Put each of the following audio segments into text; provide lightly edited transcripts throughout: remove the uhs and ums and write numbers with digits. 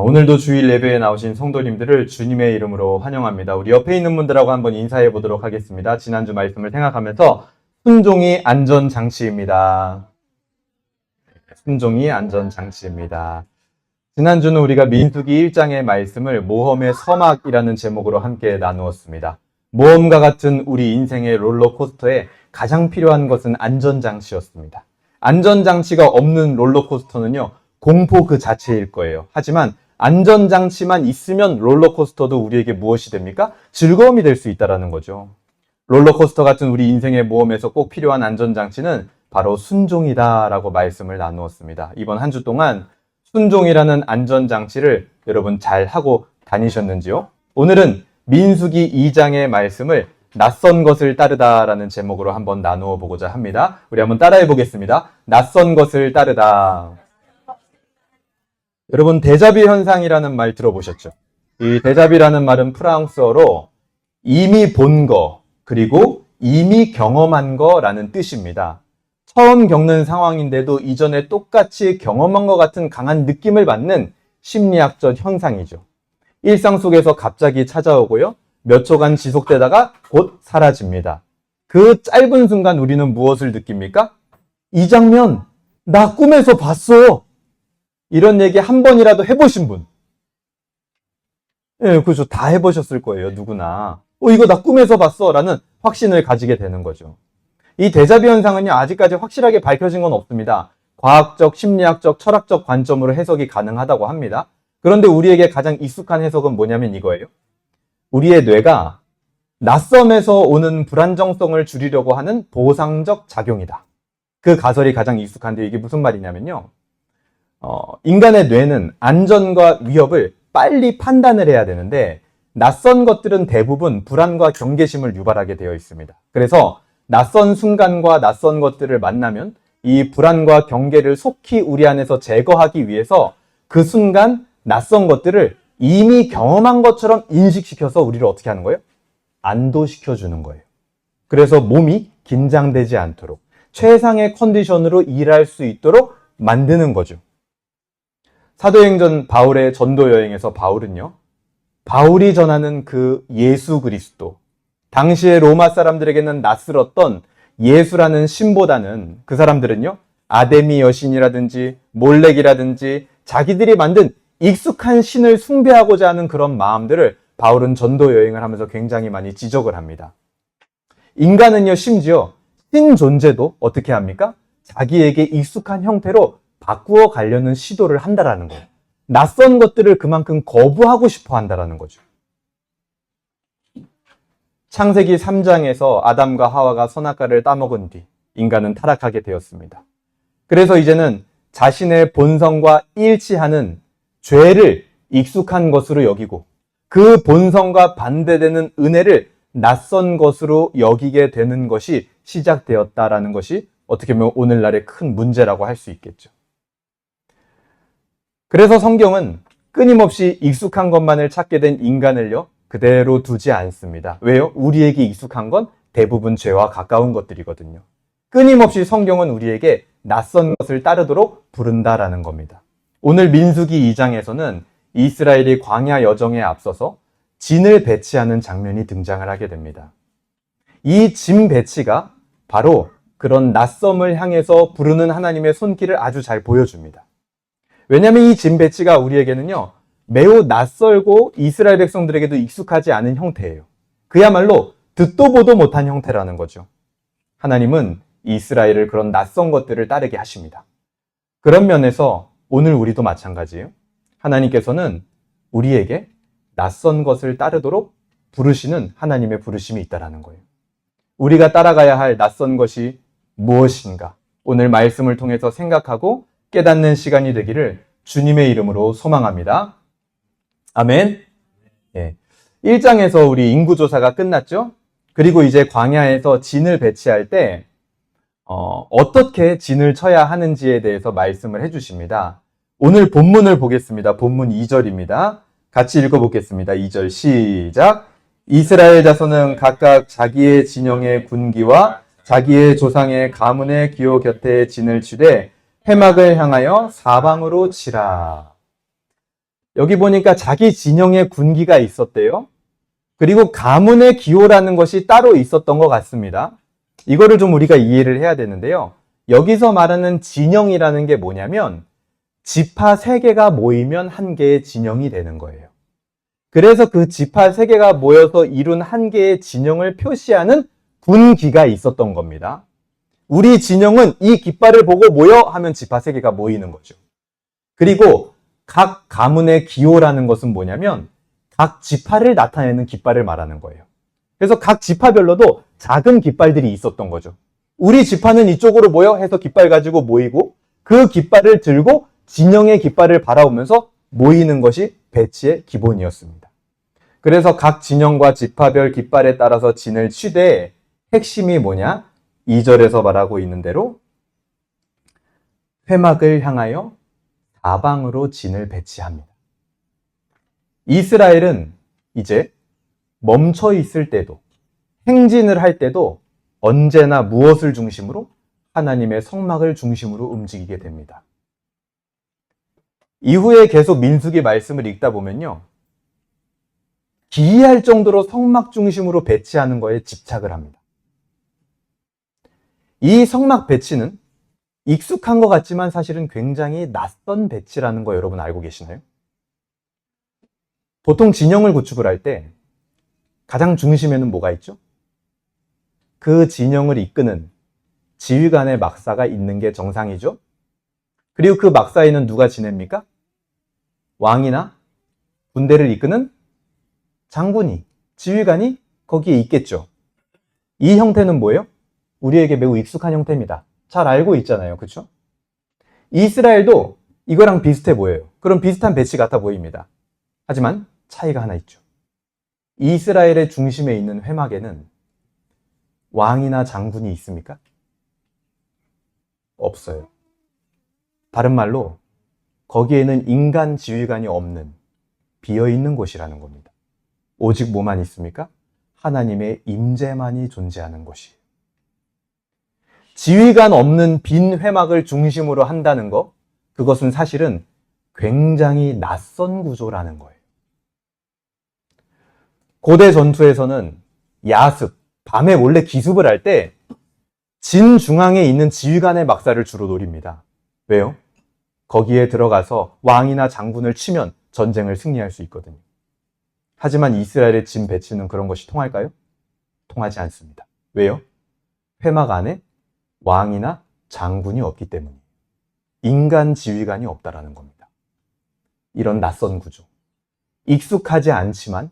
오늘도 주일 예배에 나오신 성도님들을 주님의 이름으로 환영합니다. 우리 옆에 있는 분들하고 한번 인사해 보도록 하겠습니다. 지난주 말씀을 생각하면서 순종이 안전장치입니다. 순종이 안전장치입니다. 지난주는 우리가 민수기 1장의 말씀을 모험의 서막이라는 제목으로 함께 나누었습니다. 모험과 같은 우리 인생의 롤러코스터에 가장 필요한 것은 안전장치였습니다. 안전장치가 없는 롤러코스터는요, 공포 그 자체일 거예요. 하지만 안전장치만 있으면 롤러코스터도 우리에게 무엇이 됩니까? 즐거움이 될 수 있다는 거죠. 롤러코스터 같은 우리 인생의 모험에서 꼭 필요한 안전장치는 바로 순종이다라고 말씀을 나누었습니다. 이번 한 주 동안 순종이라는 안전장치를 여러분 잘 하고 다니셨는지요? 오늘은 민수기 2장의 말씀을 낯선 것을 따르다라는 제목으로 한번 나누어 보고자 합니다. 우리 한번 따라해 보겠습니다. 낯선 것을 따르다. 여러분, 데자뷰 현상이라는 말 들어보셨죠? 이 데자뷰라는 말은 프랑스어로 이미 본 거, 그리고 이미 경험한 거라는 뜻입니다. 처음 겪는 상황인데도 이전에 똑같이 경험한 것 같은 강한 느낌을 받는 심리학적 현상이죠. 일상 속에서 갑자기 찾아오고요. 몇 초간 지속되다가 곧 사라집니다. 그 짧은 순간 우리는 무엇을 느낍니까? 이 장면, 나 꿈에서 봤어. 이런 얘기 한 번이라도 해보신 분? 예, 그죠. 다 해보셨을 거예요, 누구나. 이거 나 꿈에서 봤어. 라는 확신을 가지게 되는 거죠. 이 데자뷰 현상은요, 아직까지 확실하게 밝혀진 건 없습니다. 과학적, 심리학적, 철학적 관점으로 해석이 가능하다고 합니다. 그런데 우리에게 가장 익숙한 해석은 뭐냐면 이거예요. 우리의 뇌가 낯섦에서 오는 불안정성을 줄이려고 하는 보상적 작용이다. 그 가설이 가장 익숙한데 이게 무슨 말이냐면요. 인간의 뇌는 안전과 위협을 빨리 판단을 해야 되는데 낯선 것들은 대부분 불안과 경계심을 유발하게 되어 있습니다. 그래서 낯선 순간과 낯선 것들을 만나면 이 불안과 경계를 속히 우리 안에서 제거하기 위해서 그 순간 낯선 것들을 이미 경험한 것처럼 인식시켜서 우리를 어떻게 하는 거예요? 안도시켜주는 거예요. 그래서 몸이 긴장되지 않도록 최상의 컨디션으로 일할 수 있도록 만드는 거죠. 사도행전 바울의 전도 여행에서 바울은요, 바울이 전하는 그 예수 그리스도, 당시의 로마 사람들에게는 낯설었던 예수라는 신보다는 그 사람들은요, 아데미 여신이라든지 몰렉이라든지 자기들이 만든 익숙한 신을 숭배하고자 하는 그런 마음들을 바울은 전도 여행을 하면서 굉장히 많이 지적을 합니다. 인간은요, 심지어 신 존재도 어떻게 합니까? 자기에게 익숙한 형태로 바꾸어 가려는 시도를 한다라는 거예요. 낯선 것들을 그만큼 거부하고 싶어 한다라는 거죠. 창세기 3장에서 아담과 하와가 선악과를 따먹은 뒤 인간은 타락하게 되었습니다. 그래서 이제는 자신의 본성과 일치하는 죄를 익숙한 것으로 여기고 그 본성과 반대되는 은혜를 낯선 것으로 여기게 되는 것이 시작되었다라는 것이 어떻게 보면 오늘날의 큰 문제라고 할 수 있겠죠. 그래서 성경은 끊임없이 익숙한 것만을 찾게 된 인간을요, 그대로 두지 않습니다. 왜요? 우리에게 익숙한 건 대부분 죄와 가까운 것들이거든요. 끊임없이 성경은 우리에게 낯선 것을 따르도록 부른다라는 겁니다. 오늘 민수기 2장에서는 이스라엘이 광야 여정에 앞서서 진을 배치하는 장면이 등장을 하게 됩니다. 이 진 배치가 바로 그런 낯섦을 향해서 부르는 하나님의 손길을 아주 잘 보여줍니다. 왜냐하면 이 진 배치가 우리에게는요, 매우 낯설고 이스라엘 백성들에게도 익숙하지 않은 형태예요. 그야말로 듣도 보도 못한 형태라는 거죠. 하나님은 이스라엘을 그런 낯선 것들을 따르게 하십니다. 그런 면에서 오늘 우리도 마찬가지예요. 하나님께서는 우리에게 낯선 것을 따르도록 부르시는 하나님의 부르심이 있다는 거예요. 우리가 따라가야 할 낯선 것이 무엇인가? 오늘 말씀을 통해서 생각하고 깨닫는 시간이 되기를 주님의 이름으로 소망합니다. 아멘. 예. 1장에서 우리 인구조사가 끝났죠? 그리고 이제 광야에서 진을 배치할 때 어떻게 진을 쳐야 하는지에 대해서 말씀을 해주십니다. 오늘 본문을 보겠습니다. 본문 2절입니다. 같이 읽어보겠습니다. 2절 시작. 이스라엘 자손은 각각 자기의 진영의 군기와 자기의 조상의 가문의 기호 곁에 진을 치되 회막을 향하여 사방으로 치라. 여기 보니까 자기 진영에 군기가 있었대요. 그리고 가문의 기호라는 것이 따로 있었던 것 같습니다. 이거를 좀 우리가 이해를 해야 되는데요. 여기서 말하는 진영이라는 게 뭐냐면 지파 3개가 모이면 한 개의 진영이 되는 거예요. 그래서 그 지파 3개가 모여서 이룬 한 개의 진영을 표시하는 군기가 있었던 겁니다. 우리 진영은 이 깃발을 보고 모여 하면 지파 3개가 모이는 거죠. 그리고 각 가문의 기호라는 것은 뭐냐면 각 지파를 나타내는 깃발을 말하는 거예요. 그래서 각 지파별로도 작은 깃발들이 있었던 거죠. 우리 지파는 이쪽으로 모여 해서 깃발 가지고 모이고 그 깃발을 들고 진영의 깃발을 바라보면서 모이는 것이 배치의 기본이었습니다. 그래서 각 진영과 지파별 깃발에 따라서 진을 치되 핵심이 뭐냐? 2절에서 말하고 있는 대로 회막을 향하여 사방으로 진을 배치합니다. 이스라엘은 이제 멈춰 있을 때도 행진을 할 때도 언제나 무엇을 중심으로? 하나님의 성막을 중심으로 움직이게 됩니다. 이후에 계속 민수기 말씀을 읽다 보면요. 기이할 정도로 성막 중심으로 배치하는 거에 집착을 합니다. 이 성막 배치는 익숙한 것 같지만 사실은 굉장히 낯선 배치라는 거 여러분 알고 계시나요? 보통 진영을 구축을 할 때 가장 중심에는 뭐가 있죠? 그 진영을 이끄는 지휘관의 막사가 있는 게 정상이죠. 그리고 그 막사에는 누가 지냅니까? 왕이나 군대를 이끄는 장군이, 지휘관이 거기에 있겠죠. 이 형태는 뭐예요? 우리에게 매우 익숙한 형태입니다. 잘 알고 있잖아요. 그렇죠? 이스라엘도 이거랑 비슷해 보여요. 그럼 비슷한 배치 같아 보입니다. 하지만 차이가 하나 있죠. 이스라엘의 중심에 있는 회막에는 왕이나 장군이 있습니까? 없어요. 다른 말로 거기에는 인간 지휘관이 없는 비어있는 곳이라는 겁니다. 오직 뭐만 있습니까? 하나님의 임재만이 존재하는 곳이에요. 지휘관 없는 빈 회막을 중심으로 한다는 것, 그것은 사실은 굉장히 낯선 구조라는 거예요. 고대 전투에서는 야습, 밤에 몰래 기습을 할 때 진 중앙에 있는 지휘관의 막사를 주로 노립니다. 왜요? 거기에 들어가서 왕이나 장군을 치면 전쟁을 승리할 수 있거든요. 하지만 이스라엘의 진 배치는 그런 것이 통할까요? 통하지 않습니다. 왜요? 회막 안에 왕이나 장군이 없기 때문이에요. 인간 지휘관이 없다라는 겁니다. 이런 낯선 구조. 익숙하지 않지만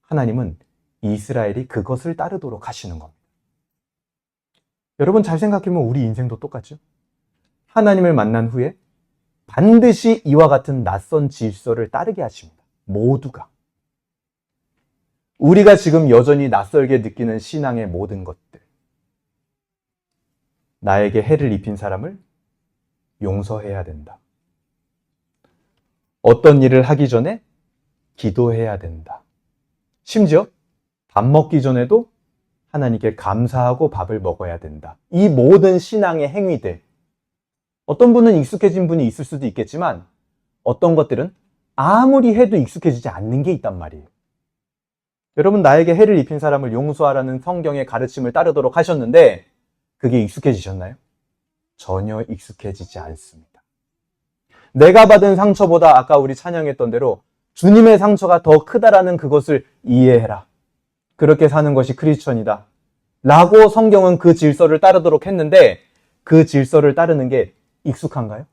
하나님은 이스라엘이 그것을 따르도록 하시는 겁니다. 여러분 잘 생각해보면 우리 인생도 똑같죠? 하나님을 만난 후에 반드시 이와 같은 낯선 질서를 따르게 하십니다. 모두가. 우리가 지금 여전히 낯설게 느끼는 신앙의 모든 것들. 나에게 해를 입힌 사람을 용서해야 된다. 어떤 일을 하기 전에 기도해야 된다. 심지어 밥 먹기 전에도 하나님께 감사하고 밥을 먹어야 된다. 이 모든 신앙의 행위들. 어떤 분은 익숙해진 분이 있을 수도 있겠지만 어떤 것들은 아무리 해도 익숙해지지 않는 게 있단 말이에요. 여러분 나에게 해를 입힌 사람을 용서하라는 성경의 가르침을 따르도록 하셨는데 그게 익숙해지셨나요? 전혀 익숙해지지 않습니다. 내가 받은 상처보다 아까 우리 찬양했던 대로 주님의 상처가 더 크다라는 그것을 이해해라. 그렇게 사는 것이 크리스천이다. 라고 성경은 그 질서를 따르도록 했는데 그 질서를 따르는 게 익숙한가요?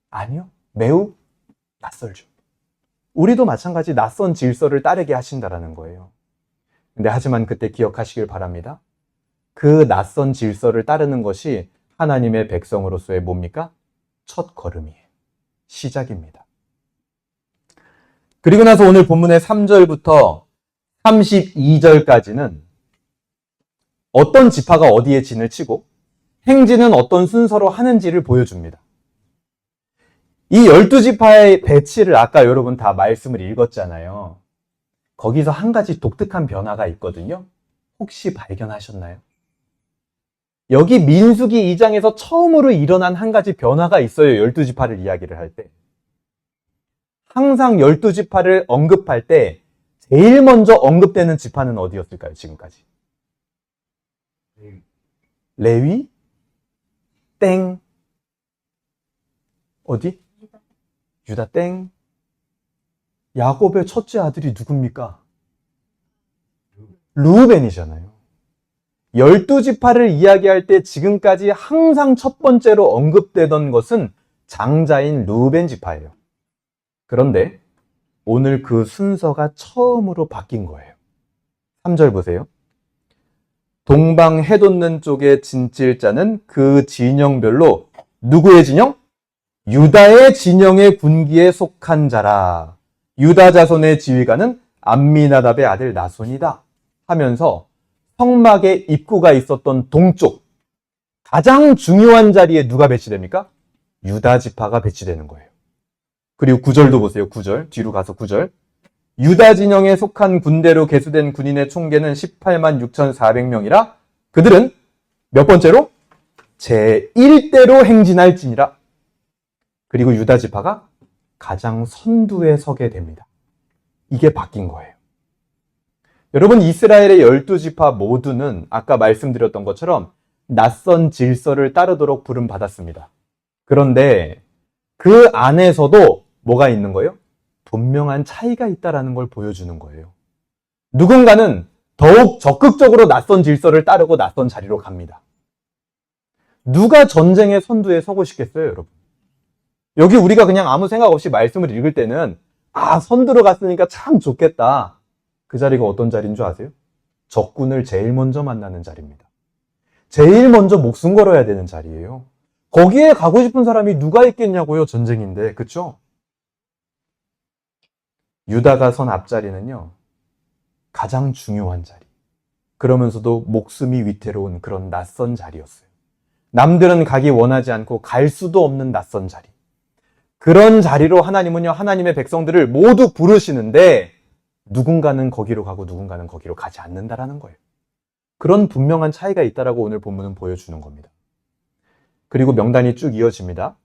아니요. 매우 낯설죠. 우리도 마찬가지 낯선 질서를 따르게 하신다라는 거예요. 근데 하지만 그때 기억하시길 바랍니다. 그 낯선 질서를 따르는 것이 하나님의 백성으로서의 뭡니까? 첫 걸음이에요. 시작입니다. 그리고 나서 오늘 본문의 3절부터 32절까지는 어떤 지파가 어디에 진을 치고 행진은 어떤 순서로 하는지를 보여줍니다. 이 12지파의 배치를 아까 여러분 다 말씀을 읽었잖아요. 거기서 한 가지 독특한 변화가 있거든요. 혹시 발견하셨나요? 여기 민수기 2장에서 처음으로 일어난 한 가지 변화가 있어요. 12지파를 이야기를 할 때. 항상 12지파를 언급할 때 제일 먼저 언급되는 지파는 어디였을까요? 지금까지. 레위? 땡. 어디? 유다 땡. 야곱의 첫째 아들이 누굽니까? 르우벤이잖아요. 12지파를 이야기할 때 지금까지 항상 첫 번째로 언급되던 것은 장자인 르우벤 지파예요. 그런데 오늘 그 순서가 처음으로 바뀐 거예요. 3절 보세요. 동방 해돋는 쪽의 진칠자는 그 진영별로 누구의 진영? 유다의 진영의 군기에 속한 자라. 유다 자손의 지휘관은 암미나답의 아들 나손이다 하면서 성막의 입구가 있었던 동쪽 가장 중요한 자리에 누가 배치됩니까? 유다 지파가 배치되는 거예요. 그리고 9절도 보세요. 9절. 뒤로 가서 9절. 유다 진영에 속한 군대로 계수된 군인의 총계는 18만 6,400명이라 그들은 몇 번째로? 제1대로 행진할지니라. 그리고 유다 지파가 가장 선두에 서게 됩니다. 이게 바뀐 거예요. 여러분, 이스라엘의 12지파 모두는 아까 말씀드렸던 것처럼 낯선 질서를 따르도록 부름받았습니다. 그런데 그 안에서도 뭐가 있는 거예요? 분명한 차이가 있다는 걸 보여주는 거예요. 누군가는 더욱 적극적으로 낯선 질서를 따르고 낯선 자리로 갑니다. 누가 전쟁의 선두에 서고 싶겠어요, 여러분? 여기 우리가 그냥 아무 생각 없이 말씀을 읽을 때는 선두로 갔으니까 참 좋겠다. 그 자리가 어떤 자리인 줄 아세요? 적군을 제일 먼저 만나는 자리입니다. 제일 먼저 목숨 걸어야 되는 자리예요. 거기에 가고 싶은 사람이 누가 있겠냐고요, 전쟁인데. 그쵸? 유다가 선 앞자리는요, 가장 중요한 자리. 그러면서도 목숨이 위태로운 그런 낯선 자리였어요. 남들은 가기 원하지 않고 갈 수도 없는 낯선 자리. 그런 자리로 하나님은요, 하나님의 백성들을 모두 부르시는데 누군가는 거기로 가고 누군가는 거기로 가지 않는다라는 거예요. 그런 분명한 차이가 있다라고 오늘 본문은 보여주는 겁니다. 그리고 명단이 쭉 이어집니다.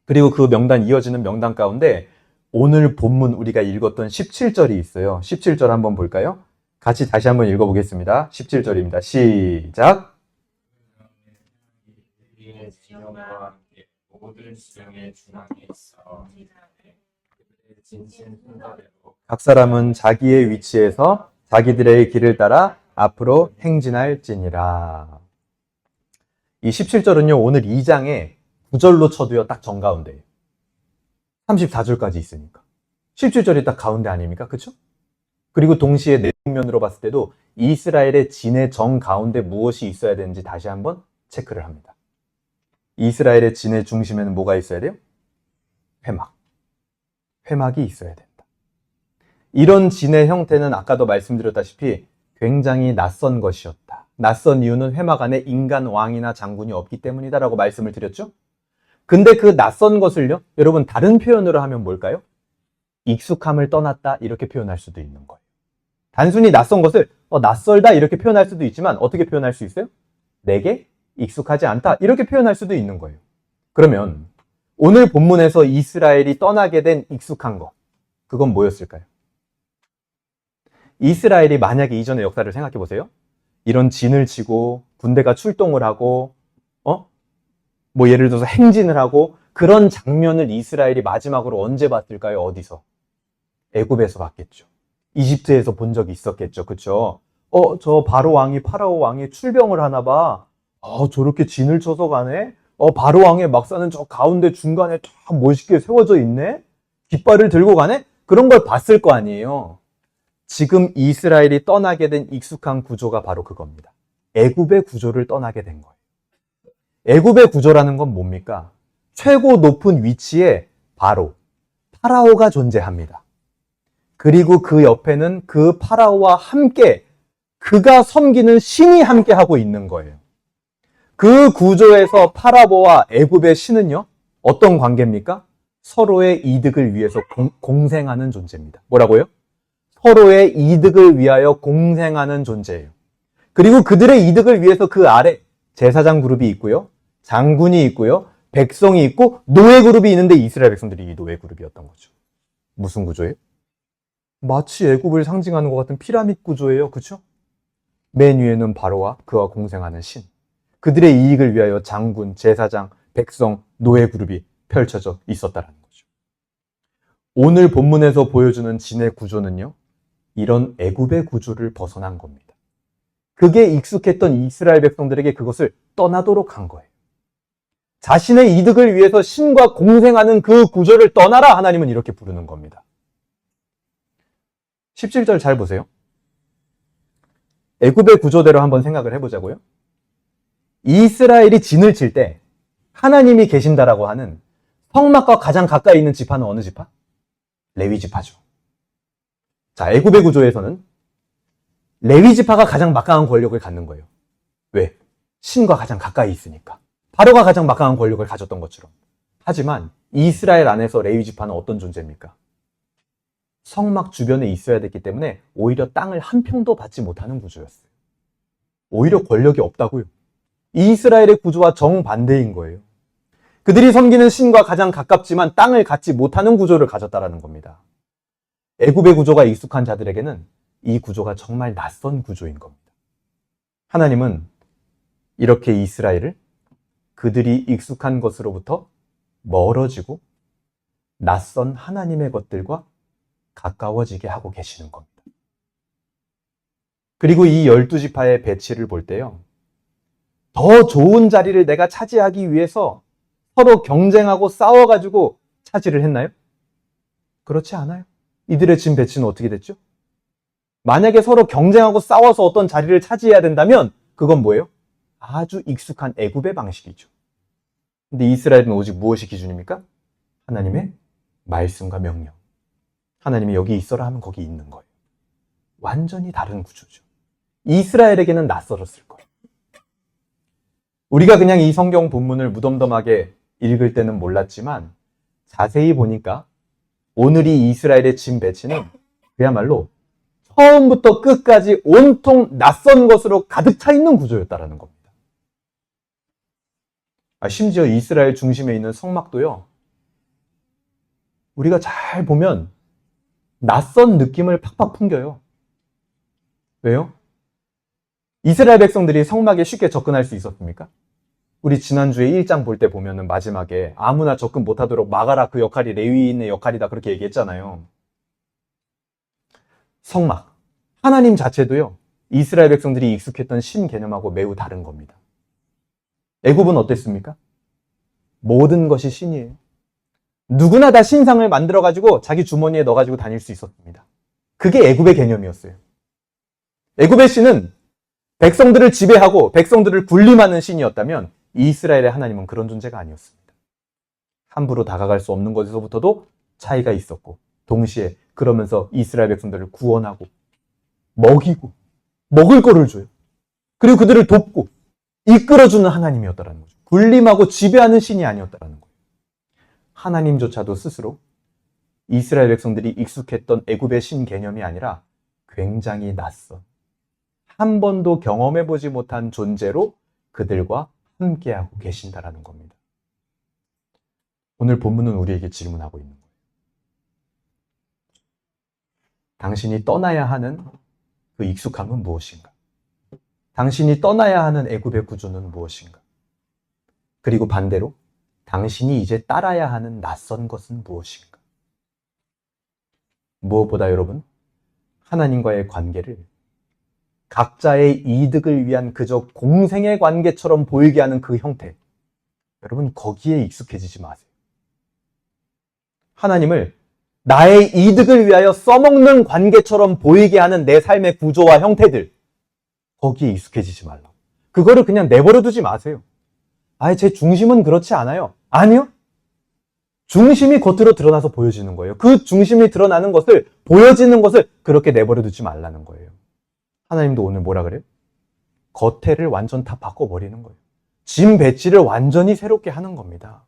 그리고 그 명단 이어지는 명단 가운데 오늘 본문 우리가 읽었던 17절이 있어요. 17절 한번 볼까요? 같이 다시 한번 읽어보겠습니다. 17절입니다. 시작! 각 사람은 자기의 위치에서 자기들의 길을 따라 앞으로 행진할지니라. 이 17절은요, 오늘 2장에 9절로 쳐도요, 딱 정가운데예요. 34절까지 있으니까. 17절이 딱 가운데 아닙니까? 그쵸? 그리고 동시에 내용면으로 봤을 때도 이스라엘의 진의 정 가운데 무엇이 있어야 되는지 다시 한번 체크를 합니다. 이스라엘의 진의 중심에는 뭐가 있어야 돼요? 회막. 회막이 있어야 된다. 이런 진의 형태는 아까도 말씀드렸다시피 굉장히 낯선 것이었다. 낯선 이유는 회막 안에 인간 왕이나 장군이 없기 때문이다라고 말씀을 드렸죠? 근데 그 낯선 것을요, 여러분 다른 표현으로 하면 뭘까요? 익숙함을 떠났다 이렇게 표현할 수도 있는 거예요. 단순히 낯선 것을 낯설다 이렇게 표현할 수도 있지만 어떻게 표현할 수 있어요? 내게 익숙하지 않다 이렇게 표현할 수도 있는 거예요. 그러면 오늘 본문에서 이스라엘이 떠나게 된 익숙한 것, 그건 뭐였을까요? 이스라엘이 만약에 이전의 역사를 생각해 보세요. 이런 진을 치고 군대가 출동을 하고 뭐 예를 들어서 행진을 하고 그런 장면을 이스라엘이 마지막으로 언제 봤을까요? 어디서? 애굽에서 봤겠죠. 이집트에서 본 적이 있었겠죠. 그쵸? 저 파라오 왕이 출병을 하나 봐. 저렇게 진을 쳐서 가네? 바로 왕의 막사는 저 가운데 중간에 쫙 멋있게 세워져 있네? 깃발을 들고 가네? 그런 걸 봤을 거 아니에요. 지금 이스라엘이 떠나게 된 익숙한 구조가 바로 그겁니다. 애굽의 구조를 떠나게 된 거예요. 애굽의 구조라는 건 뭡니까? 최고 높은 위치에 바로 파라오가 존재합니다. 그리고 그 옆에는 그 파라오와 함께 그가 섬기는 신이 함께 하고 있는 거예요. 그 구조에서 파라오와 애굽의 신은요, 어떤 관계입니까? 서로의 이득을 위해서 공생하는 존재입니다. 뭐라고요? 서로의 이득을 위하여 공생하는 존재예요. 그리고 그들의 이득을 위해서 그 아래 제사장 그룹이 있고요, 장군이 있고요, 백성이 있고 노예 그룹이 있는데 이스라엘 백성들이 이 노예 그룹이었던 거죠. 무슨 구조예요? 마치 애굽을 상징하는 것 같은 피라미드 구조예요. 그렇죠? 맨 위에는 바로와 그와 공생하는 신, 그들의 이익을 위하여 장군, 제사장, 백성, 노예 그룹이 펼쳐져 있었다는 거죠. 오늘 본문에서 보여주는 진의 구조는요, 이런 애굽의 구조를 벗어난 겁니다. 그게 익숙했던 이스라엘 백성들에게 그것을 떠나도록 한 거예요. 자신의 이득을 위해서 신과 공생하는 그 구조를 떠나라, 하나님은 이렇게 부르는 겁니다. 17절 잘 보세요. 애굽의 구조대로 한번 생각을 해보자고요. 이스라엘이 진을 칠 때 하나님이 계신다라고 하는 성막과 가장 가까이 있는 지파는 어느 지파? 레위 지파죠. 자, 애굽의 구조에서는 레위 지파가 가장 막강한 권력을 갖는 거예요. 왜? 신과 가장 가까이 있으니까. 바로가 가장 막강한 권력을 가졌던 것처럼. 하지만 이스라엘 안에서 레위 지파는 어떤 존재입니까? 성막 주변에 있어야 됐기 때문에 오히려 땅을 한 평도 받지 못하는 구조였어요. 오히려 권력이 없다고요. 이스라엘의 구조와 정반대인 거예요. 그들이 섬기는 신과 가장 가깝지만 땅을 갖지 못하는 구조를 가졌다라는 겁니다. 애굽의 구조가 익숙한 자들에게는 이 구조가 정말 낯선 구조인 겁니다. 하나님은 이렇게 이스라엘을 그들이 익숙한 것으로부터 멀어지고 낯선 하나님의 것들과 가까워지게 하고 계시는 겁니다. 그리고 이 12지파의 배치를 볼 때요, 더 좋은 자리를 내가 차지하기 위해서 서로 경쟁하고 싸워가지고 차지를 했나요? 그렇지 않아요. 이들의 진 배치는 어떻게 됐죠? 만약에 서로 경쟁하고 싸워서 어떤 자리를 차지해야 된다면 그건 뭐예요? 아주 익숙한 애굽의 방식이죠. 근데 이스라엘은 오직 무엇이 기준입니까? 하나님의 말씀과 명령. 하나님이 여기 있어라 하면 거기 있는 거예요. 완전히 다른 구조죠. 이스라엘에게는 낯설었을 거예요. 우리가 그냥 이 성경 본문을 무덤덤하게 읽을 때는 몰랐지만 자세히 보니까 오늘 이 이스라엘의 진 배치는 그야말로 처음부터 끝까지 온통 낯선 것으로 가득 차 있는 구조였다라는 겁니다. 심지어 이스라엘 중심에 있는 성막도요, 우리가 잘 보면 낯선 느낌을 팍팍 풍겨요. 왜요? 이스라엘 백성들이 성막에 쉽게 접근할 수 있었습니까? 우리 지난주에 1장 볼 때 보면은 마지막에 아무나 접근 못하도록 막아라, 그 역할이 레위인의 역할이다, 그렇게 얘기했잖아요. 성막, 하나님 자체도요, 이스라엘 백성들이 익숙했던 신 개념하고 매우 다른 겁니다. 애굽은 어땠습니까? 모든 것이 신이에요. 누구나 다 신상을 만들어가지고 자기 주머니에 넣어가지고 다닐 수 있었습니다. 그게 애굽의 개념이었어요. 애굽의 신은 백성들을 지배하고 백성들을 군림하는 신이었다면 이스라엘의 하나님은 그런 존재가 아니었습니다. 함부로 다가갈 수 없는 것에서부터도 차이가 있었고, 동시에 그러면서 이스라엘 백성들을 구원하고 먹이고 먹을 거를 줘요. 그리고 그들을 돕고 이끌어주는 하나님이었다는 거죠. 군림하고 지배하는 신이 아니었다는 거예요. 하나님조차도 스스로 이스라엘 백성들이 익숙했던 애굽의 신 개념이 아니라 굉장히 낯선, 한 번도 경험해보지 못한 존재로 그들과 함께하고 계신다라는 겁니다. 오늘 본문은 우리에게 질문하고 있는 거예요. 당신이 떠나야 하는 그 익숙함은 무엇인가? 당신이 떠나야 하는 애굽의 구조는 무엇인가? 그리고 반대로 당신이 이제 따라야 하는 낯선 것은 무엇인가? 무엇보다 여러분, 하나님과의 관계를 각자의 이득을 위한 그저 공생의 관계처럼 보이게 하는 그 형태, 여러분 거기에 익숙해지지 마세요. 하나님을 나의 이득을 위하여 써먹는 관계처럼 보이게 하는 내 삶의 구조와 형태들, 거기에 익숙해지지 말라. 그거를 그냥 내버려 두지 마세요. 제 중심은 그렇지 않아요. 아니요. 중심이 겉으로 드러나서 보여지는 거예요. 그 중심이 드러나는 것을, 보여지는 것을 그렇게 내버려 두지 말라는 거예요. 하나님도 오늘 뭐라 그래요? 겉에를 완전 다 바꿔버리는 거예요. 짐 배치를 완전히 새롭게 하는 겁니다.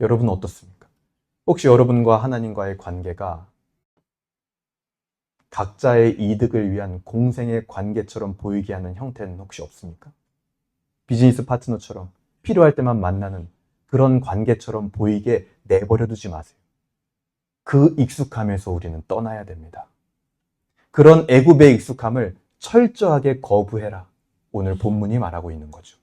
여러분은 어떻습니까? 혹시 여러분과 하나님과의 관계가 각자의 이득을 위한 공생의 관계처럼 보이게 하는 형태는 혹시 없습니까? 비즈니스 파트너처럼 필요할 때만 만나는 그런 관계처럼 보이게 내버려 두지 마세요. 그 익숙함에서 우리는 떠나야 됩니다. 그런 애굽의 익숙함을 철저하게 거부해라. 오늘 본문이 말하고 있는 거죠.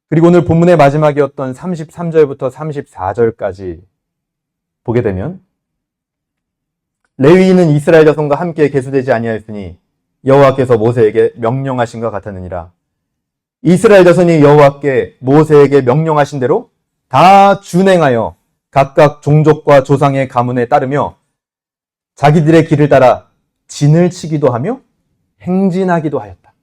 그리고 오늘 본문의 마지막이었던 33절부터 34절까지 보게 되면 레위인은 이스라엘 자손과 함께 계수되지 아니하였으니 여호와께서 모세에게 명령하신 것 같았느니라. 이스라엘 자손이 여호와께 모세에게 명령하신 대로 다 준행하여 각각 종족과 조상의 가문에 따르며 자기들의 길을 따라 진을 치기도 하며 행진하기도 하였다.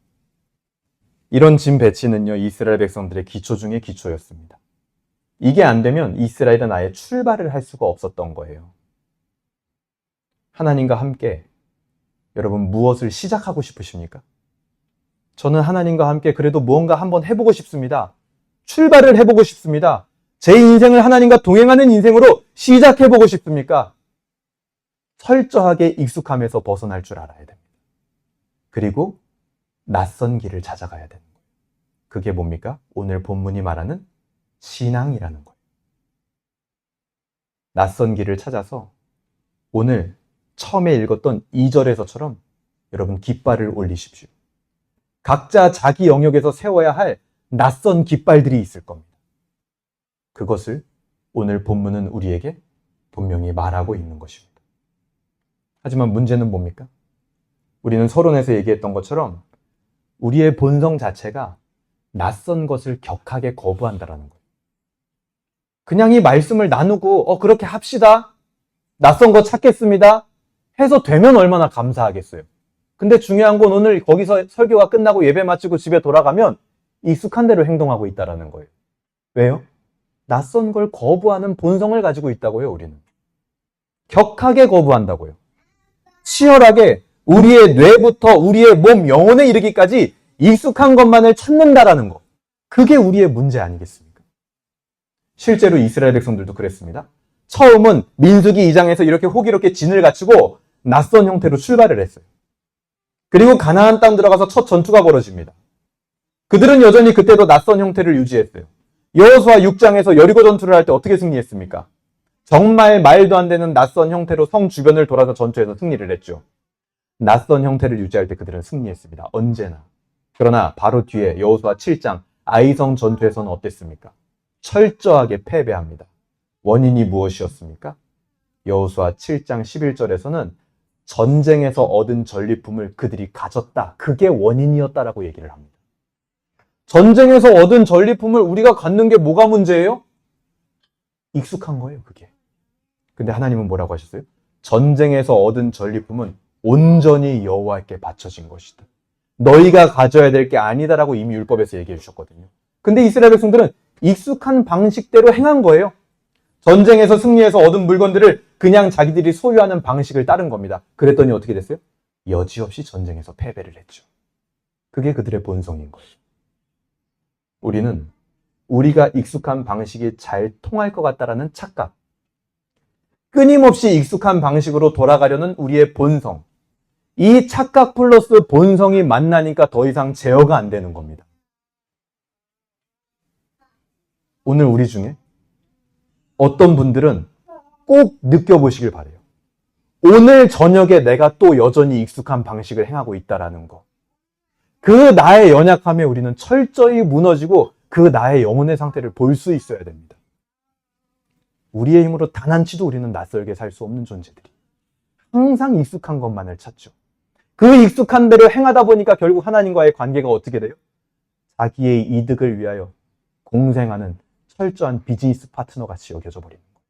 이런 진 배치는요, 이스라엘 백성들의 기초 중에 기초였습니다. 이게 안 되면 이스라엘은 아예 출발을 할 수가 없었던 거예요. 하나님과 함께 여러분 무엇을 시작하고 싶으십니까? 저는 하나님과 함께 그래도 무언가 한번 해보고 싶습니다. 출발을 해보고 싶습니다. 제 인생을 하나님과 동행하는 인생으로 시작해보고 싶습니까? 철저하게 익숙함에서 벗어날 줄 알아야 됩니다. 그리고 낯선 길을 찾아가야 되는 거예요. 그게 뭡니까? 오늘 본문이 말하는 신앙이라는 거예요. 낯선 길을 찾아서 오늘 처음에 읽었던 2절에서처럼 여러분 깃발을 올리십시오. 각자 자기 영역에서 세워야 할 낯선 깃발들이 있을 겁니다. 그것을 오늘 본문은 우리에게 분명히 말하고 있는 것입니다. 하지만 문제는 뭡니까? 우리는 서론에서 얘기했던 것처럼 우리의 본성 자체가 낯선 것을 격하게 거부한다라는 거예요. 그냥 이 말씀을 나누고 그렇게 합시다. 낯선 거 찾겠습니다. 해서 되면 얼마나 감사하겠어요. 근데 중요한 건 오늘 거기서 설교가 끝나고 예배 마치고 집에 돌아가면 익숙한 대로 행동하고 있다라는 거예요. 왜요? 낯선 걸 거부하는 본성을 가지고 있다고요, 우리는. 격하게 거부한다고요. 치열하게 우리의 뇌부터 우리의 몸, 영혼에 이르기까지 익숙한 것만을 찾는다라는 거. 그게 우리의 문제 아니겠습니까? 실제로 이스라엘 백성들도 그랬습니다. 처음은 민수기 2장에서 이렇게 호기롭게 진을 갖추고 낯선 형태로 출발을 했어요. 그리고 가나안 땅 들어가서 첫 전투가 벌어집니다. 그들은 여전히 그때도 낯선 형태를 유지했어요. 여호수아 6장에서 여리고 전투를 할 때 어떻게 승리했습니까? 정말 말도 안 되는 낯선 형태로 성 주변을 돌아서 전투에서 승리를 했죠. 낯선 형태를 유지할 때 그들은 승리했습니다. 언제나. 그러나 바로 뒤에 여호수아 7장 아이성 전투에서는 어땠습니까? 철저하게 패배합니다. 원인이 무엇이었습니까? 여호수아 7장 11절에서는 전쟁에서 얻은 전리품을 그들이 가졌다. 그게 원인이었다라고 얘기를 합니다. 전쟁에서 얻은 전리품을 우리가 갖는 게 뭐가 문제예요? 익숙한 거예요, 그게. 근데 하나님은 뭐라고 하셨어요? 전쟁에서 얻은 전리품은 온전히 여호와께 바쳐진 것이다. 너희가 가져야 될 게 아니다라고 이미 율법에서 얘기해 주셨거든요. 근데 이스라엘 백성들은 익숙한 방식대로 행한 거예요. 전쟁에서 승리해서 얻은 물건들을 그냥 자기들이 소유하는 방식을 따른 겁니다. 그랬더니 어떻게 됐어요? 여지없이 전쟁에서 패배를 했죠. 그게 그들의 본성인 거예요. 우리는 우리가 익숙한 방식이 잘 통할 것 같다라는 착각, 끊임없이 익숙한 방식으로 돌아가려는 우리의 본성, 이 착각 플러스 본성이 만나니까 더 이상 제어가 안 되는 겁니다. 오늘 우리 중에 어떤 분들은 꼭 느껴보시길 바래요. 오늘 저녁에 내가 또 여전히 익숙한 방식을 행하고 있다라는 거. 그 나의 연약함에 우리는 철저히 무너지고 그 나의 영혼의 상태를 볼 수 있어야 됩니다. 우리의 힘으로 단 한치도 우리는 낯설게 살 수 없는 존재들이. 항상 익숙한 것만을 찾죠. 그 익숙한 대로 행하다 보니까 결국 하나님과의 관계가 어떻게 돼요? 자기의 이득을 위하여 공생하는 철저한 비즈니스 파트너 같이 여겨져 버리는 거예요.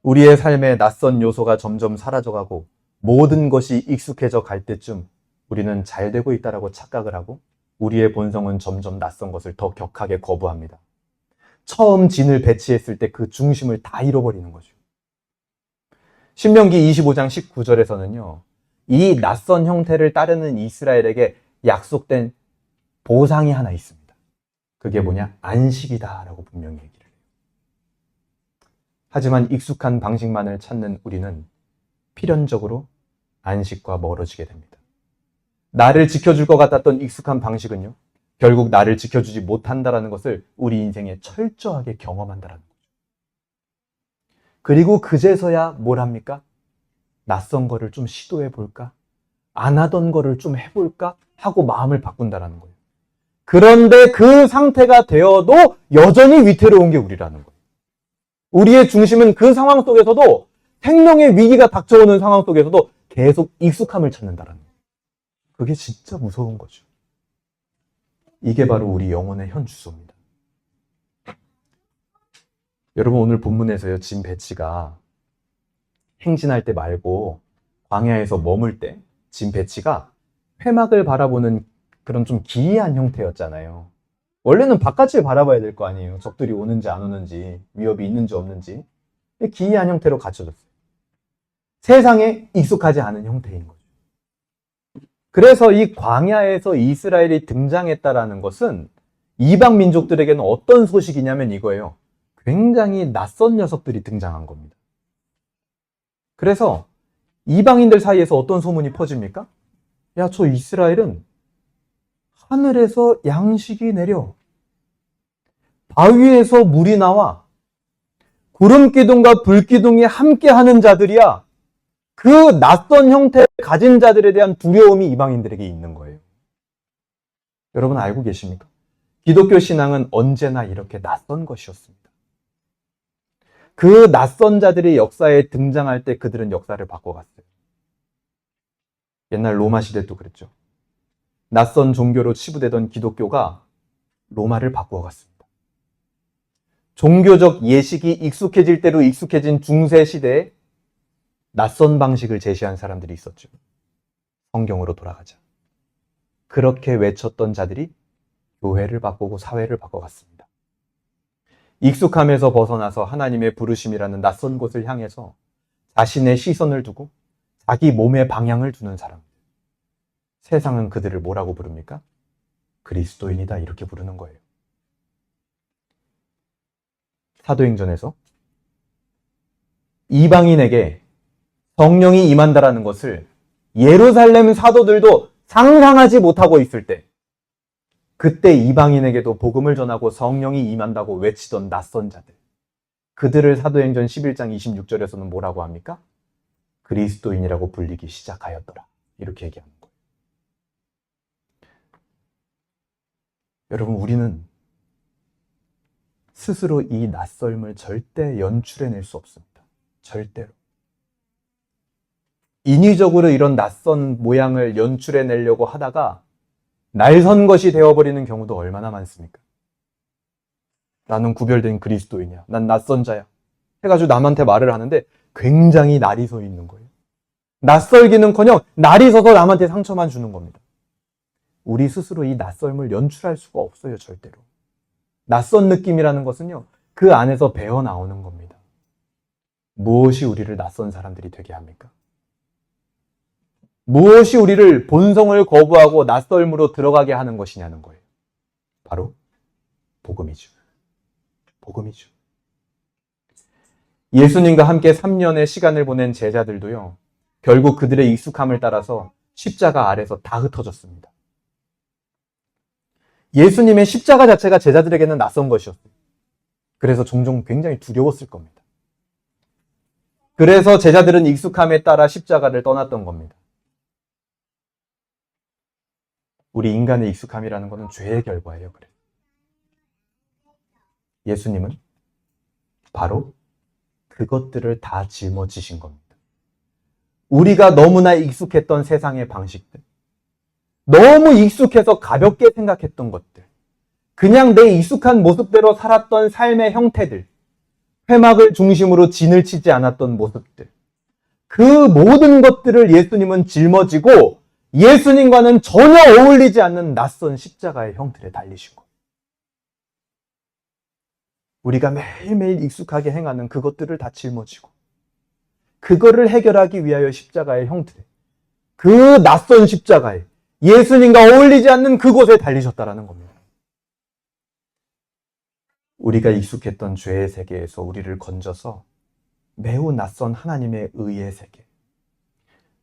우리의 삶의 낯선 요소가 점점 사라져가고 모든 것이 익숙해져 갈 때쯤 우리는 잘 되고 있다라고 착각을 하고 우리의 본성은 점점 낯선 것을 더 격하게 거부합니다. 처음 진을 배치했을 때 그 중심을 다 잃어버리는 거죠. 신명기 25장 19절에서는요. 이 낯선 형태를 따르는 이스라엘에게 약속된 보상이 하나 있습니다. 그게 뭐냐? 안식이다라고 분명히 얘기를 해요. 하지만 익숙한 방식만을 찾는 우리는 필연적으로 안식과 멀어지게 됩니다. 나를 지켜줄 것 같았던 익숙한 방식은요. 결국 나를 지켜주지 못한다라는 것을 우리 인생에 철저하게 경험한다라는 거죠. 그리고 그제서야 뭘 합니까? 낯선 거를 좀 시도해 볼까? 안 하던 거를 좀 해볼까? 하고 마음을 바꾼다라는 거예요. 그런데 그 상태가 되어도 여전히 위태로운 게 우리라는 거예요. 우리의 중심은 그 상황 속에서도 생명의 위기가 닥쳐오는 상황 속에서도 계속 익숙함을 찾는다라는 거예요. 그게 진짜 무서운 거죠. 이게 바로 우리 영혼의 현 주소입니다. 여러분 오늘 본문에서요, 진 배치가 행진할 때 말고 광야에서 머물 때 진 배치가 회막을 바라보는 그런 좀 기이한 형태였잖아요. 원래는 바깥을 바라봐야 될 거 아니에요. 적들이 오는지 안 오는지, 위협이 있는지 없는지. 기이한 형태로 갖춰졌어요. 세상에 익숙하지 않은 형태인 거죠. 그래서 이 광야에서 이스라엘이 등장했다라는 것은 이방 민족들에게는 어떤 소식이냐면 이거예요. 굉장히 낯선 녀석들이 등장한 겁니다. 그래서 이방인들 사이에서 어떤 소문이 퍼집니까? 야, 저 이스라엘은 하늘에서 양식이 내려 바위에서 물이 나와 구름기둥과 불기둥이 함께하는 자들이야. 그 낯선 형태를 가진 자들에 대한 두려움이 이방인들에게 있는 거예요. 여러분 알고 계십니까? 기독교 신앙은 언제나 이렇게 낯선 것이었습니다. 그 낯선 자들이 역사에 등장할 때 그들은 역사를 바꿔갔어요. 옛날 로마 시대 도 그랬죠. 낯선 종교로 치부되던 기독교가 로마를 바꾸어갔습니다. 종교적 예식이 익숙해질 대로 익숙해진 중세 시대에 낯선 방식을 제시한 사람들이 있었죠. 성경으로 돌아가자. 그렇게 외쳤던 자들이 교회를 바꾸고 사회를 바꿔갔습니다. 익숙함에서 벗어나서 하나님의 부르심이라는 낯선 곳을 향해서 자신의 시선을 두고 자기 몸의 방향을 두는 사람들. 세상은 그들을 뭐라고 부릅니까? 그리스도인이다 이렇게 부르는 거예요. 사도행전에서 이방인에게 성령이 임한다라는 것을 예루살렘 사도들도 상상하지 못하고 있을 때 그때 이방인에게도 복음을 전하고 성령이 임한다고 외치던 낯선 자들, 그들을 사도행전 11장 26절에서는 뭐라고 합니까? 그리스도인이라고 불리기 시작하였더라. 이렇게 얘기하는 거예요. 여러분, 우리는 스스로 이 낯설음을 절대 연출해낼 수 없습니다. 절대로. 인위적으로 이런 낯선 모양을 연출해내려고 하다가 날선 것이 되어버리는 경우도 얼마나 많습니까? 나는 구별된 그리스도인이야. 난 낯선 자야. 해가지고 남한테 말을 하는데 굉장히 날이 서 있는 거예요. 낯설기는커녕 날이 서서 남한테 상처만 주는 겁니다. 우리 스스로 이 낯설음을 연출할 수가 없어요. 절대로. 낯선 느낌이라는 것은요, 그 안에서 배어 나오는 겁니다. 무엇이 우리를 낯선 사람들이 되게 합니까? 무엇이 우리를 본성을 거부하고 낯설음으로 들어가게 하는 것이냐는 거예요. 바로 복음이죠. 복음이죠. 예수님과 함께 3년의 시간을 보낸 제자들도요, 결국 그들의 익숙함을 따라서 십자가 아래서 다 흩어졌습니다. 예수님의 십자가 자체가 제자들에게는 낯선 것이었어요. 그래서 종종 굉장히 두려웠을 겁니다. 그래서 제자들은 익숙함에 따라 십자가를 떠났던 겁니다. 우리 인간의 익숙함이라는 것은 죄의 결과예요. 그래요. 예수님은 바로 그것들을 다 짊어지신 겁니다. 우리가 너무나 익숙했던 세상의 방식들, 너무 익숙해서 가볍게 생각했던 것들, 그냥 내 익숙한 모습대로 살았던 삶의 형태들, 회막을 중심으로 진을 치지 않았던 모습들, 그 모든 것들을 예수님은 짊어지고 예수님과는 전혀 어울리지 않는 낯선 십자가의 형틀에 달리신 거예요. 우리가 매일매일 익숙하게 행하는 그것들을 다 짊어지고 그거를 해결하기 위하여 십자가의 형틀에, 그 낯선 십자가에 예수님과 어울리지 않는 그곳에 달리셨다라는 겁니다. 우리가 익숙했던 죄의 세계에서 우리를 건져서 매우 낯선 하나님의 의의 세계,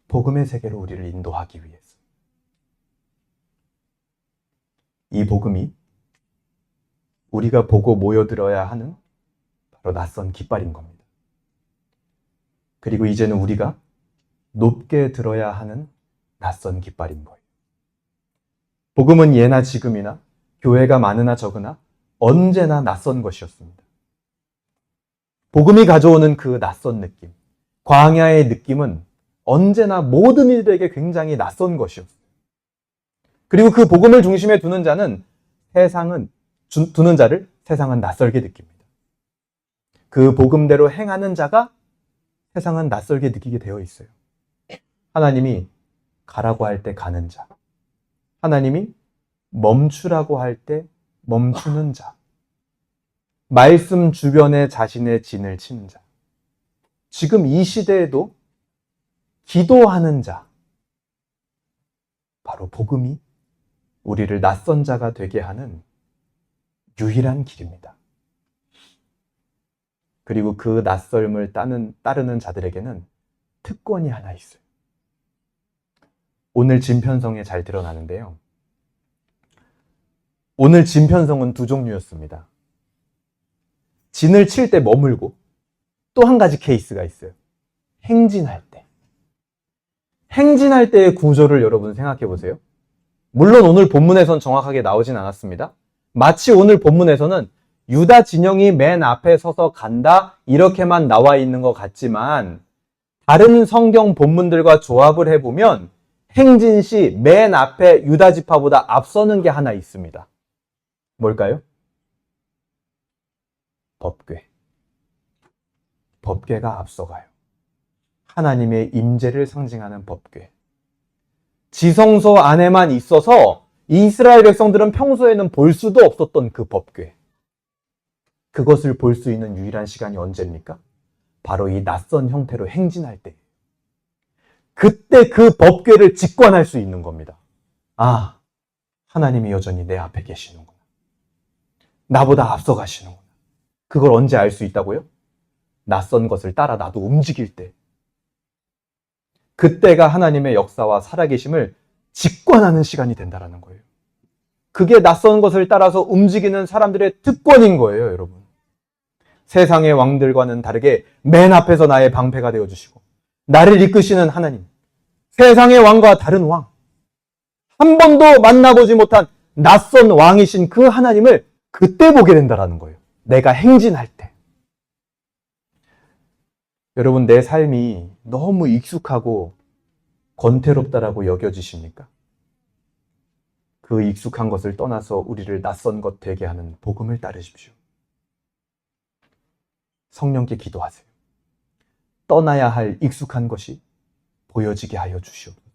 복음의 세계로 우리를 인도하기 위해서. 이 복음이 우리가 보고 모여들어야 하는 바로 낯선 깃발인 겁니다. 그리고 이제는 우리가 높게 들어야 하는 낯선 깃발인 거예요. 복음은 예나 지금이나 교회가 많으나 적으나 언제나 낯선 것이었습니다. 복음이 가져오는 그 낯선 느낌, 광야의 느낌은 언제나 모든 이들에게 굉장히 낯선 것이었어요. 그리고 그 복음을 중심에 두는 자를 세상은 낯설게 느낍니다. 그 복음대로 행하는 자가 세상은 낯설게 느끼게 되어 있어요. 하나님이 가라고 할 때 가는 자, 하나님이 멈추라고 할 때 멈추는 자, 말씀 주변에 자신의 진을 치는 자, 지금 이 시대에도 기도하는 자, 바로 복음이 우리를 낯선 자가 되게 하는 유일한 길입니다. 그리고 그 낯설음을 따르는 자들에게는 특권이 하나 있어요. 오늘 진편성에 잘 드러나는데요. 오늘 진편성은 두 종류였습니다. 진을 칠 때 머물고 또 한 가지 케이스가 있어요. 행진할 때. 행진할 때의 구조를 여러분 생각해 보세요. 물론 오늘 본문에선 정확하게 나오진 않았습니다. 마치 오늘 본문에서는 유다 진영이 맨 앞에 서서 간다 이렇게만 나와 있는 것 같지만 다른 성경 본문들과 조합을 해보면 행진 시 맨 앞에 유다 지파보다 앞서는 게 하나 있습니다. 뭘까요? 법궤. 법궤가 앞서가요. 하나님의 임재를 상징하는 법궤. 지성소 안에만 있어서 이스라엘 백성들은 평소에는 볼 수도 없었던 그 법궤. 그것을 볼 수 있는 유일한 시간이 언제입니까? 바로 이 낯선 형태로 행진할 때. 그때 그 법궤를 직관할 수 있는 겁니다. 아, 하나님이 여전히 내 앞에 계시는구나. 나보다 앞서 가시는구나. 그걸 언제 알 수 있다고요? 낯선 것을 따라 나도 움직일 때. 그때가 하나님의 역사와 살아계심을 직관하는 시간이 된다는 거예요. 그게 낯선 것을 따라서 움직이는 사람들의 특권인 거예요, 여러분. 세상의 왕들과는 다르게 맨 앞에서 나의 방패가 되어주시고 나를 이끄시는 하나님, 세상의 왕과 다른 왕, 한 번도 만나보지 못한 낯선 왕이신 그 하나님을 그때 보게 된다는 거예요. 내가 행진할 때. 여러분, 내 삶이 너무 익숙하고 권태롭다라고 여겨지십니까? 그 익숙한 것을 떠나서 우리를 낯선 것 되게 하는 복음을 따르십시오. 성령께 기도하세요. 떠나야 할 익숙한 것이 보여지게 하여 주시옵소서.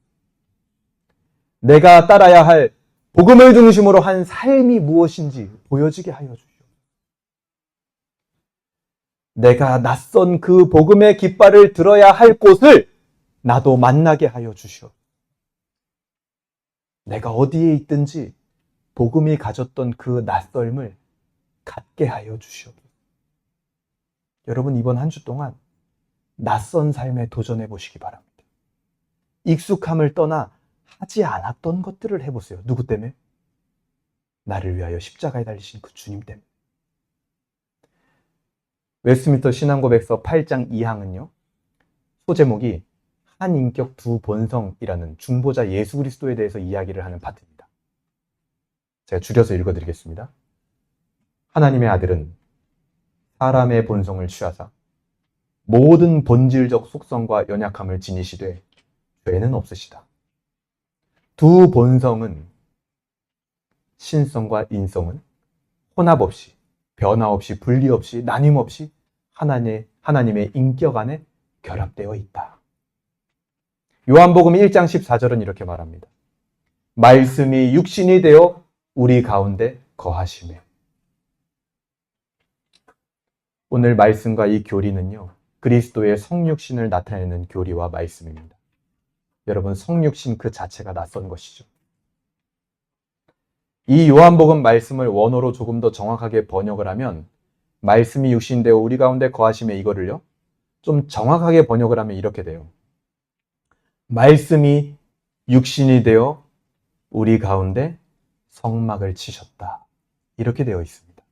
내가 따라야 할 복음을 중심으로 한 삶이 무엇인지 보여지게 하여 주시옵소서. 내가 낯선 그 복음의 깃발을 들어야 할 곳을 나도 만나게 하여 주시옵소서. 내가 어디에 있든지 복음이 가졌던 그 낯설음을 갖게 하여 주시옵소서. 여러분, 이번 한 주 동안 낯선 삶에 도전해 보시기 바랍니다. 익숙함을 떠나 하지 않았던 것들을 해보세요. 누구 때문에? 나를 위하여 십자가에 달리신 그 주님 때문에. 웨스트민스터 신앙고백서 8장 2항은요. 소제목이 한 인격 두 본성이라는 중보자 예수 그리스도에 대해서 이야기를 하는 파트입니다. 제가 줄여서 읽어드리겠습니다. 하나님의 아들은 사람의 본성을 취하사 모든 본질적 속성과 연약함을 지니시되 죄는 없으시다. 두 본성은 신성과 인성은 혼합 없이 변화 없이 분리 없이 나뉨 없이 하나님의 인격 안에 결합되어 있다. 요한복음 1장 14절은 이렇게 말합니다. 말씀이 육신이 되어 우리 가운데 거하시매. 오늘 말씀과 이 교리는요, 그리스도의 성육신을 나타내는 교리와 말씀입니다. 여러분, 성육신 그 자체가 낯선 것이죠. 이 요한복음 말씀을 원어로 조금 더 정확하게 번역을 하면 말씀이 육신되어 우리 가운데 거하시며 이거를요 좀 정확하게 번역을 하면 이렇게 돼요. 말씀이 육신이 되어 우리 가운데 성막을 치셨다. 이렇게 되어 있습니다.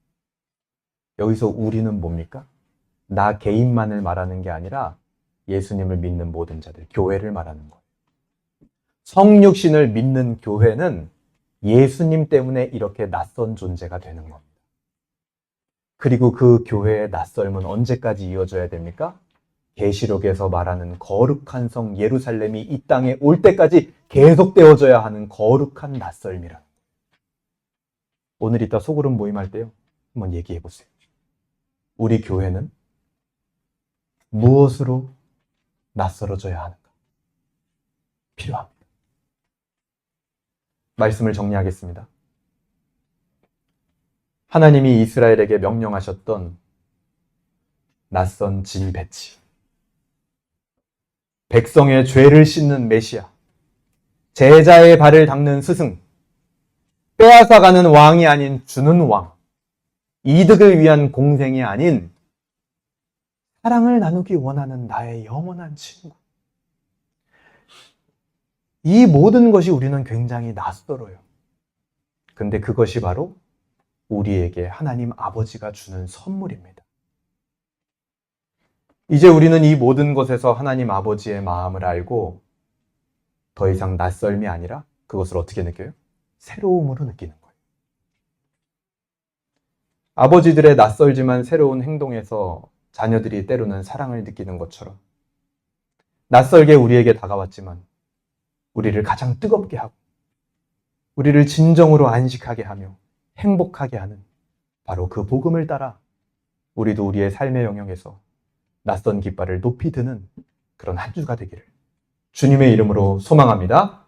여기서 우리는 뭡니까? 나 개인만을 말하는 게 아니라 예수님을 믿는 모든 자들, 교회를 말하는 거예요. 성육신을 믿는 교회는 예수님 때문에 이렇게 낯선 존재가 되는 겁니다. 그리고 그 교회의 낯설음은 언제까지 이어져야 됩니까? 계시록에서 말하는 거룩한 성 예루살렘이 이 땅에 올 때까지 계속되어져야 하는 거룩한 낯설미라. 오늘 이따 소그룹 모임할 때요, 한번 얘기해 보세요. 우리 교회는 무엇으로 낯설어져야 하는가? 필요합니다. 말씀을 정리하겠습니다. 하나님이 이스라엘에게 명령하셨던 낯선 진 배치, 백성의 죄를 씻는 메시아, 제자의 발을 닦는 스승, 빼앗아가는 왕이 아닌 주는 왕, 이득을 위한 공생이 아닌 사랑을 나누기 원하는 나의 영원한 친구. 이 모든 것이 우리는 굉장히 낯설어요. 근데 그것이 바로 우리에게 하나님 아버지가 주는 선물입니다. 이제 우리는 이 모든 것에서 하나님 아버지의 마음을 알고 더 이상 낯설미 아니라 그것을 어떻게 느껴요? 새로움으로 느끼는 거예요. 아버지들의 낯설지만 새로운 행동에서 자녀들이 때로는 사랑을 느끼는 것처럼 낯설게 우리에게 다가왔지만 우리를 가장 뜨겁게 하고 우리를 진정으로 안식하게 하며 행복하게 하는 바로 그 복음을 따라 우리도 우리의 삶의 영역에서 낯선 깃발을 높이 드는 그런 한 주가 되기를 주님의 이름으로 소망합니다.